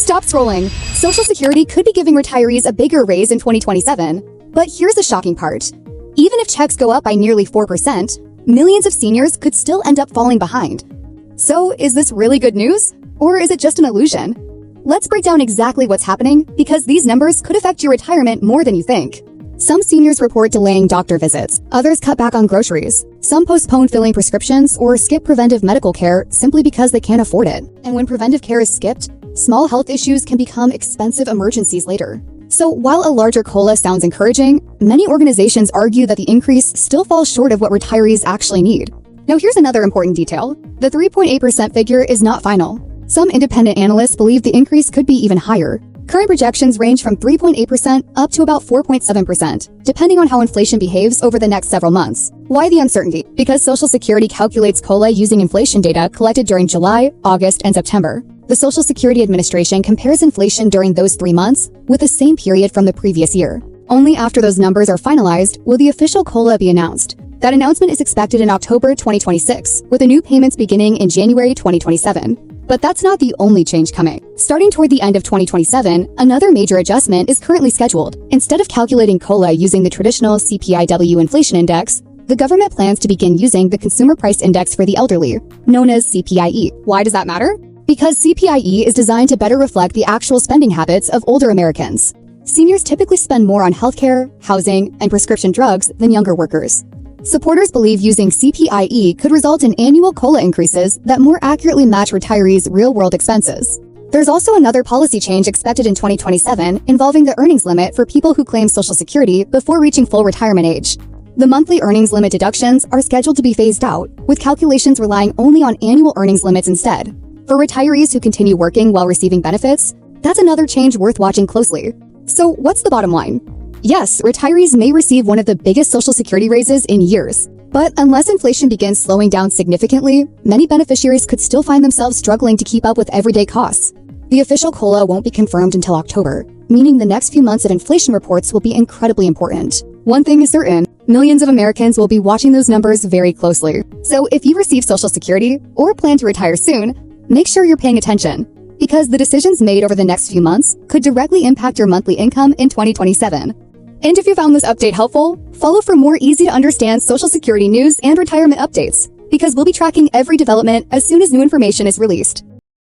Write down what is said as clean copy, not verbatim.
Stop scrolling. Social Security could be giving retirees a bigger raise in 2027. But here's the shocking part. Even if checks go up by nearly 4%, millions of seniors could still end up falling behind. So is this really good news? Or is it just an illusion? Let's break down exactly what's happening, because these numbers could affect your retirement more than you think. Some seniors report delaying doctor visits, others cut back on groceries. Some postpone filling prescriptions or skip preventive medical care simply because they can't afford it. And when preventive care is skipped, small health issues can become expensive emergencies later. So while a larger COLA sounds encouraging, many organizations argue that the increase still falls short of what retirees actually need. Now here's another important detail. The 3.8% figure is not final. Some independent analysts believe the increase could be even higher. Current projections range from 3.8% up to about 4.7%, depending on how inflation behaves over the next several months. Why the uncertainty? Because Social Security calculates COLA using inflation data collected during July, August, and September. The Social Security Administration compares inflation during those 3 months with the same period from the previous year. Only after those numbers are finalized will the official COLA be announced. That announcement is expected in October 2026, with the new payments beginning in January 2027. But that's not the only change coming. Starting toward the end of 2027, another major adjustment is currently scheduled. Instead of calculating COLA using the traditional CPIW inflation index, the government plans to begin using the Consumer Price Index for the elderly, known as CPIE. Why does that matter? Because CPIE is designed to better reflect the actual spending habits of older Americans. Seniors typically spend more on healthcare, housing, and prescription drugs than younger workers. Supporters believe using CPIE could result in annual COLA increases that more accurately match retirees' real-world expenses. There's also another policy change expected in 2027 involving the earnings limit for people who claim Social Security before reaching full retirement age. The monthly earnings limit deductions are scheduled to be phased out, with calculations relying only on annual earnings limits instead. For retirees who continue working while receiving benefits, that's another change worth watching closely. So what's the bottom line? Yes, retirees may receive one of the biggest Social Security raises in years. But unless inflation begins slowing down significantly, many beneficiaries could still find themselves struggling to keep up with everyday costs. The official COLA won't be confirmed until October, meaning the next few months of inflation reports will be incredibly important. One thing is certain, millions of Americans will be watching those numbers very closely. So if you receive Social Security or plan to retire soon, make sure you're paying attention, because the decisions made over the next few months could directly impact your monthly income in 2027. And if you found this update helpful, follow for more easy-to-understand Social Security news and retirement updates, because we'll be tracking every development as soon as new information is released.